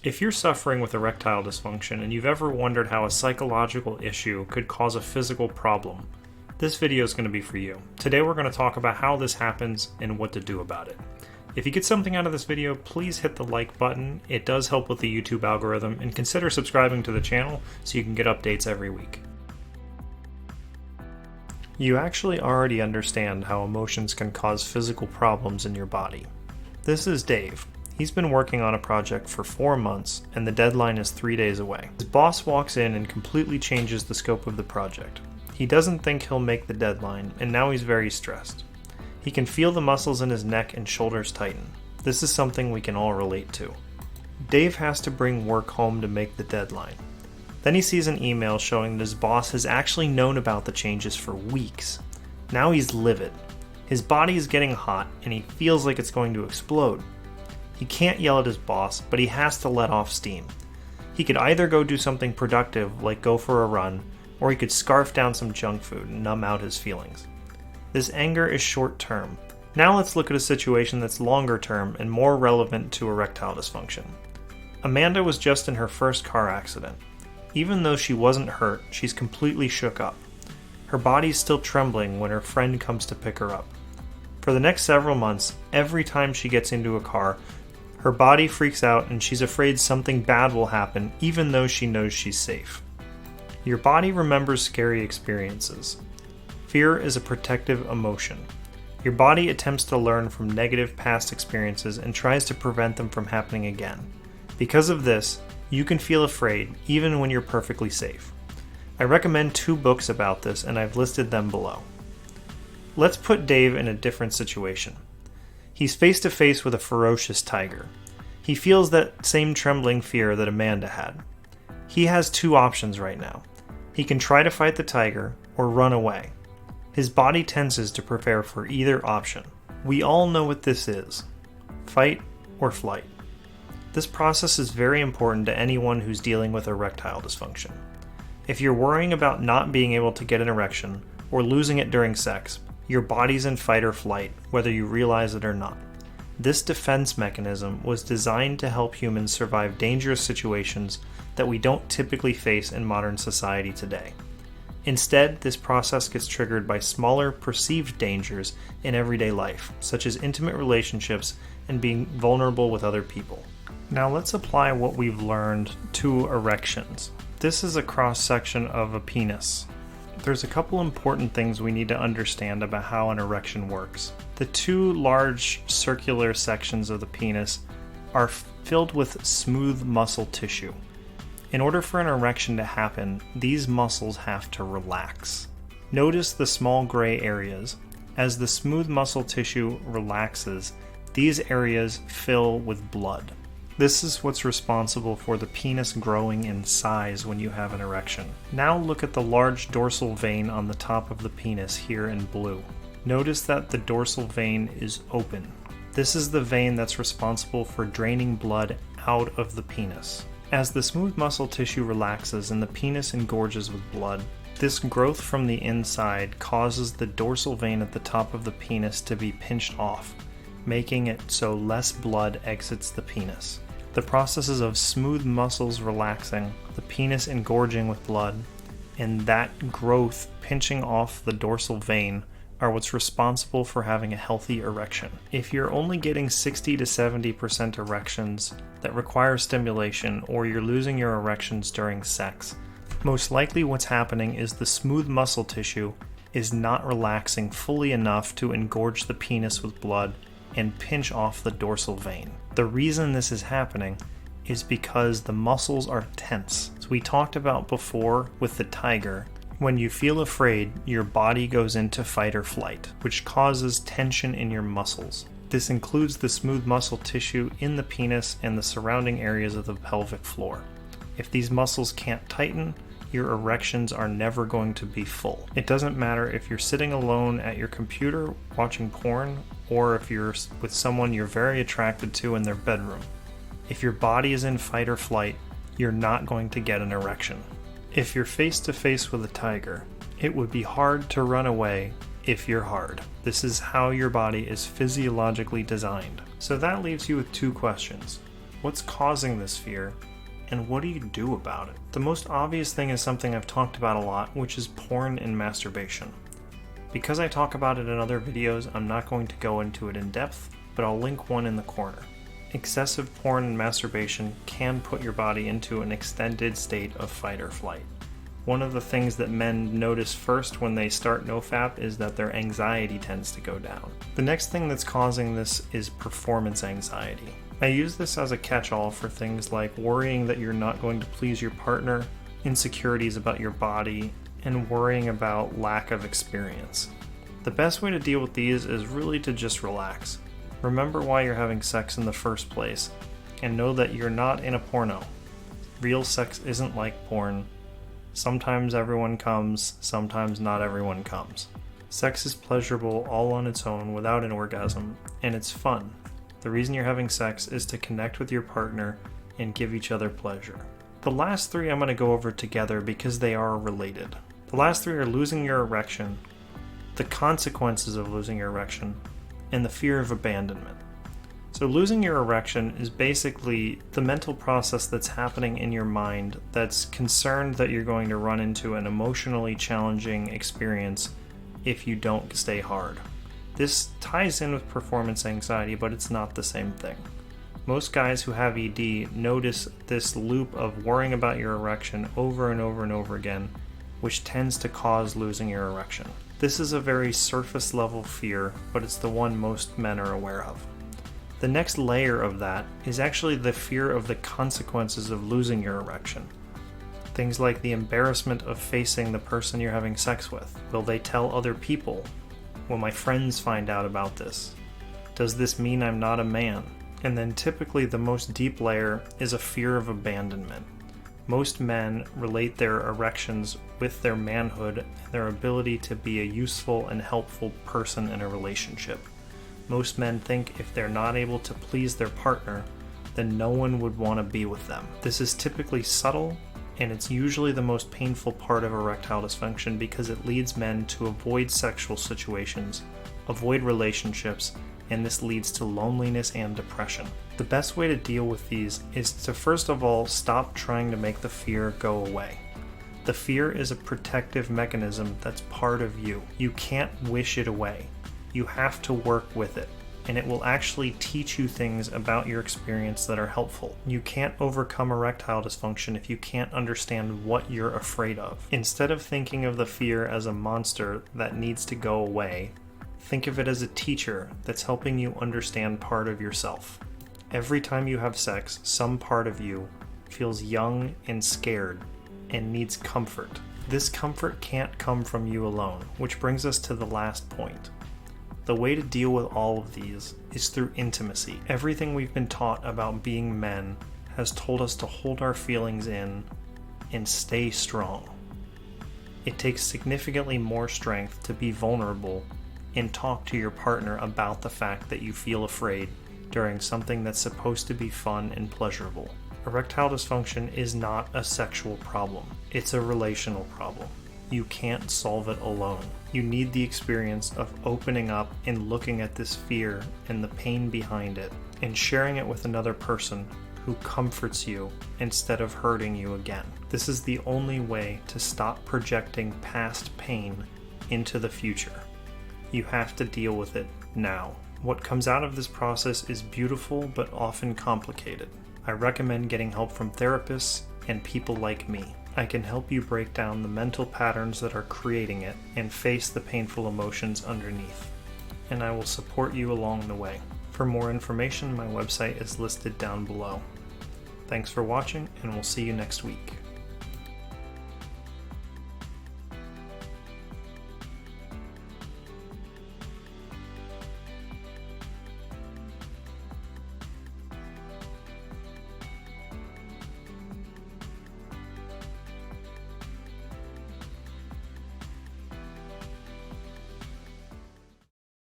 If you're suffering with erectile dysfunction and you've ever wondered how a psychological issue could cause a physical problem, this video is going to be for you. Today we're going to talk about how this happens and what to do about it. If you get something out of this video, please hit the like button. It does help with the YouTube algorithm, and consider subscribing to the channel so you can get updates every week. You actually already understand how emotions can cause physical problems in your body. This is Dave. He's been working on a project for 4 months, and the deadline is 3 days away. His boss walks in and completely changes the scope of the project. He doesn't think he'll make the deadline, and now he's very stressed. He can feel the muscles in his neck and shoulders tighten. This is something we can all relate to. Dave has to bring work home to make the deadline. Then he sees an email showing that his boss has actually known about the changes for weeks. Now he's livid. His body is getting hot, and he feels like it's going to explode. He can't yell at his boss, but he has to let off steam. He could either go do something productive, like go for a run, or he could scarf down some junk food and numb out his feelings. This anger is short term. Now let's look at a situation that's longer term and more relevant to erectile dysfunction. Amanda was just in her first car accident. Even though she wasn't hurt, she's completely shook up. Her body's still trembling when her friend comes to pick her up. For the next several months, every time she gets into a car, her body freaks out and she's afraid something bad will happen even though she knows she's safe. Your body remembers scary experiences. Fear is a protective emotion. Your body attempts to learn from negative past experiences and tries to prevent them from happening again. Because of this, you can feel afraid even when you're perfectly safe. I recommend 2 books about this, and I've listed them below. Let's put Dave in a different situation. He's face to face with a ferocious tiger. He feels that same trembling fear that Amanda had. He has 2 options right now. He can try to fight the tiger or run away. His body tenses to prepare for either option. We all know what this is: fight or flight. This process is very important to anyone who's dealing with erectile dysfunction. If you're worrying about not being able to get an erection or losing it during sex, your body's in fight or flight, whether you realize it or not. This defense mechanism was designed to help humans survive dangerous situations that we don't typically face in modern society today. Instead, this process gets triggered by smaller perceived dangers in everyday life, such as intimate relationships and being vulnerable with other people. Now let's apply what we've learned to erections. This is a cross-section of a penis. There's a couple important things we need to understand about how an erection works. The 2 large circular sections of the penis are filled with smooth muscle tissue. In order for an erection to happen, these muscles have to relax. Notice the small gray areas. As the smooth muscle tissue relaxes, these areas fill with blood. This is what's responsible for the penis growing in size when you have an erection. Now look at the large dorsal vein on the top of the penis here in blue. Notice that the dorsal vein is open. This is the vein that's responsible for draining blood out of the penis. As the smooth muscle tissue relaxes and the penis engorges with blood, this growth from the inside causes the dorsal vein at the top of the penis to be pinched off, making it so less blood exits the penis. The processes of smooth muscles relaxing, the penis engorging with blood, and that growth pinching off the dorsal vein are what's responsible for having a healthy erection. If you're only getting 60 to 70% erections that require stimulation, or you're losing your erections during sex, most likely what's happening is the smooth muscle tissue is not relaxing fully enough to engorge the penis with blood and pinch off the dorsal vein. The reason this is happening is because the muscles are tense. As we talked about before with the tiger, when you feel afraid, your body goes into fight or flight, which causes tension in your muscles. This includes the smooth muscle tissue in the penis and the surrounding areas of the pelvic floor. If these muscles can't tighten, your erections are never going to be full. It doesn't matter if you're sitting alone at your computer watching porn, or if you're with someone you're very attracted to in their bedroom. If your body is in fight or flight, you're not going to get an erection. If you're face to face with a tiger, it would be hard to run away if you're hard. This is how your body is physiologically designed. So that leaves you with 2 questions. What's causing this fear? And what do you do about it? The most obvious thing is something I've talked about a lot, which is porn and masturbation. Because I talk about it in other videos, I'm not going to go into it in depth, but I'll link one in the corner. Excessive porn and masturbation can put your body into an extended state of fight or flight. One of the things that men notice first when they start nofap is that their anxiety tends to go down. The next thing that's causing this is performance anxiety. I use this as a catch-all for things like worrying that you're not going to please your partner, insecurities about your body, and worrying about lack of experience. The best way to deal with these is really to just relax. Remember why you're having sex in the first place, and know that you're not in a porno. Real sex isn't like porn. Sometimes everyone comes, sometimes not everyone comes. Sex is pleasurable all on its own without an orgasm, and it's fun. The reason you're having sex is to connect with your partner and give each other pleasure. The last three I'm going to go over together because they are related. The last three are losing your erection, the consequences of losing your erection, and the fear of abandonment. So losing your erection is basically the mental process that's happening in your mind that's concerned that you're going to run into an emotionally challenging experience if you don't stay hard. This ties in with performance anxiety, but it's not the same thing. Most guys who have ED notice this loop of worrying about your erection over and over and over again, which tends to cause losing your erection. This is a very surface level fear, but it's the one most men are aware of. The next layer of that is actually the fear of the consequences of losing your erection. Things like the embarrassment of facing the person you're having sex with. Will they tell other people? Will my friends find out about this? Does this mean I'm not a man? And then typically the most deep layer is a fear of abandonment. Most men relate their erections with their manhood and their ability to be a useful and helpful person in a relationship. Most men think if they're not able to please their partner, then no one would want to be with them. This is typically subtle, and it's usually the most painful part of erectile dysfunction because it leads men to avoid sexual situations, avoid relationships, and this leads to loneliness and depression. The best way to deal with these is to first of all stop trying to make the fear go away. The fear is a protective mechanism that's part of you. You can't wish it away. You have to work with it, and it will actually teach you things about your experience that are helpful. You can't overcome erectile dysfunction if you can't understand what you're afraid of. Instead of thinking of the fear as a monster that needs to go away, think of it as a teacher that's helping you understand part of yourself. Every time you have sex, some part of you feels young and scared and needs comfort. This comfort can't come from you alone, which brings us to the last point. The way to deal with all of these is through intimacy. Everything we've been taught about being men has told us to hold our feelings in and stay strong. It takes significantly more strength to be vulnerable and talk to your partner about the fact that you feel afraid during something that's supposed to be fun and pleasurable. Erectile dysfunction is not a sexual problem. It's a relational problem. You can't solve it alone. You need the experience of opening up and looking at this fear and the pain behind it and sharing it with another person who comforts you instead of hurting you again. This is the only way to stop projecting past pain into the future. You have to deal with it now. What comes out of this process is beautiful but often complicated. I recommend getting help from therapists and people like me. I can help you break down the mental patterns that are creating it and face the painful emotions underneath. And I will support you along the way. For more information, my website is listed down below. Thanks for watching, and we'll see you next week.